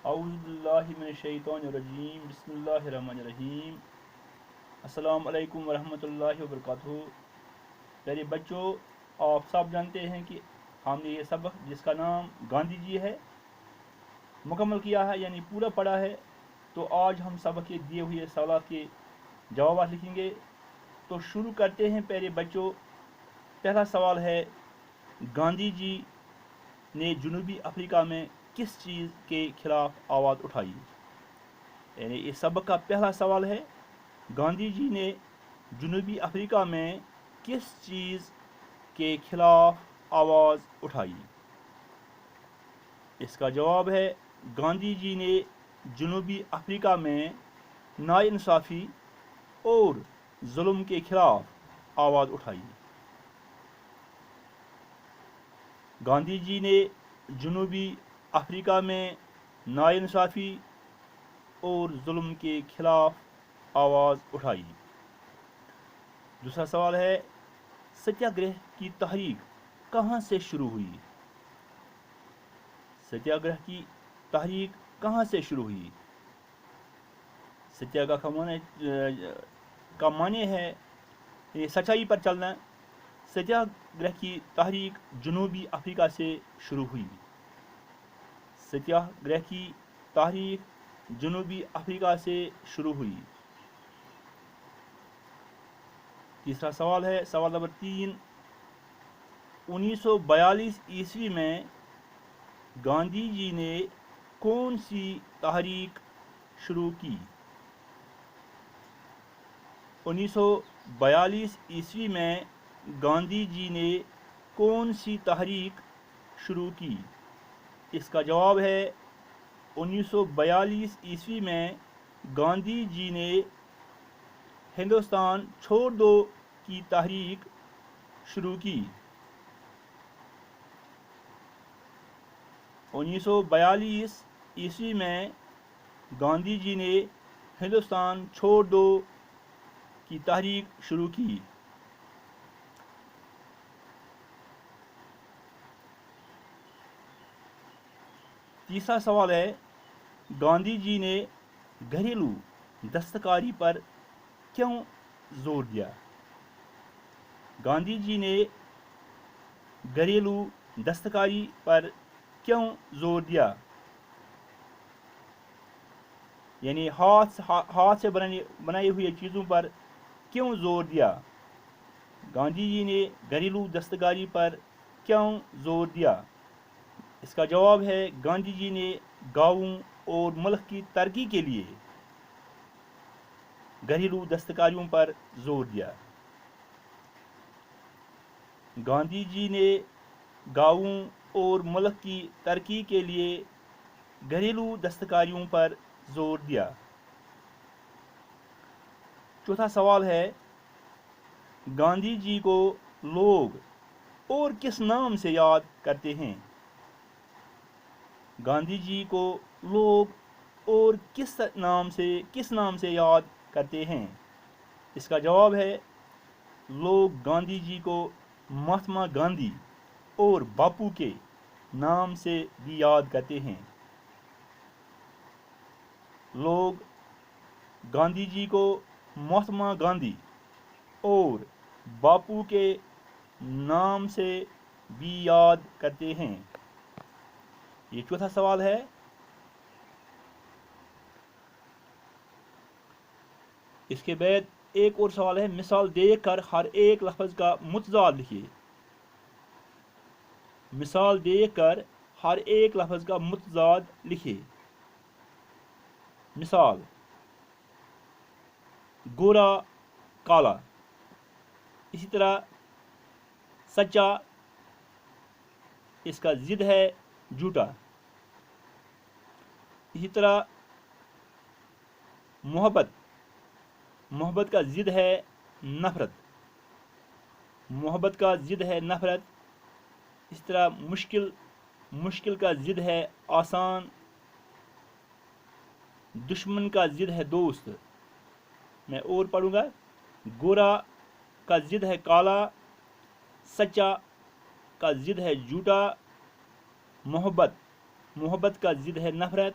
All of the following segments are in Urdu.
اعوذ باللہ من الشیطان الرجیم بسم اللہ الرحمن الرحیم السلام علیکم ورحمۃ اللہ وبرکاتہ۔ پیارے بچوں، آپ سب جانتے ہیں کہ ہم نے یہ سبق جس کا نام گاندھی جی ہے مکمل کیا ہے، یعنی پورا پڑھا ہے۔ تو آج ہم سبق کے دیے ہوئے سوالات کے جوابات لکھیں گے۔ تو شروع کرتے ہیں پیارے بچوں۔ پہلا سوال ہے، گاندھی جی نے جنوبی افریقہ میں کس چیز کے خلاف آواز اٹھائی؟ یعنی اس سبق کا پہلا سوال ہے، گاندھی جی نے جنوبی افریقہ میں کس چیز کے خلاف آواز اٹھائی؟ اس کا جواب ہے، گاندھی جی نے جنوبی افریقہ میں ناانصافی اور ظلم کے خلاف آواز اٹھائی۔ گاندھی جی نے جنوبی افریقہ میں ناانصافی اور ظلم کے خلاف آواز اٹھائی۔ دوسرا سوال ہے، ستیہ گرہ کی تحریک کہاں سے شروع ہوئی؟ ستیہ گرہ کی تحریک کہاں سے شروع ہوئی؟ ستیہ گرہ کا معنی ہے یہ سچائی پر چلنا۔ ستیہ گرہ کی تحریک جنوبی افریقہ سے شروع ہوئی۔ ستیہ گرہ کی تحریک جنوبی افریقہ سے شروع ہوئی۔ تیسرا سوال ہے، سوال نمبر 3، 1942 عیسوی میں گاندھی جی نے کون سی تحریک شروع کی؟ 1942 عیسوی میں گاندھی جی نے کون سی تحریک شروع کی؟ اس کا جواب ہے، 1942 عیسوی میں گاندھی جی نے ہندوستان چھوڑ دو کی تحریک شروع کی۔ 1942 عیسوی میں گاندھی جی نے ہندوستان چھوڑ دو کی تحریک شروع کی۔ تیسرا سوال ہے، گاندھی جی نے گھریلو دستکاری پر کیوں زور دیا؟ گاندھی جی نے گھریلو دستکاری پر کیوں زور دیا؟ یعنی ہاتھ سے بنائی ہوئی چیزوں پر کیوں زور دیا؟ گاندھی جی نے گھریلو دستکاری پر کیوں زور دیا؟ اس کا جواب ہے، گاندھی جی نے گاؤں اور ملک کی ترقی کے لیے گھریلو دستکاریوں پر زور دیا۔ گاندھی جی نے گاؤں اور ملک کی ترقی کے لیے گھریلو دستکاریوں پر زور دیا۔ چوتھا سوال ہے، گاندھی جی کو لوگ اور کس نام سے یاد کرتے ہیں؟ گاندھی جی کو لوگ اور کس نام سے یاد کرتے ہیں؟ اس کا جواب ہے، لوگ گاندھی جی کو مہاتما گاندھی اور باپو کے نام سے بھی یاد کرتے ہیں۔ لوگ گاندھی جی کو مہاتما گاندھی اور باپو کے نام سے بھی یاد کرتے ہیں۔ یہ چوتھا سوال ہے۔ اس کے بعد ایک اور سوال ہے، مثال دے کر ہر ایک لفظ کا متضاد لکھیے۔ مثال دے کر ہر ایک لفظ کا متضاد لکھیے۔ مثال، گورا کالا، اسی طرح سچا، اس کا ضد ہے جھوٹا، اسی طرح محبت کا ضد ہے نفرت، محبت کا ضد ہے نفرت، اس طرح مشکل کا ضد ہے آسان، دشمن کا ضد ہے دوست۔ میں اور پڑھوں گا، گورا کا ضد ہے کالا، سچا کا ضد ہے جھوٹا، محبت کا ضد ہے نفرت،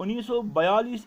1942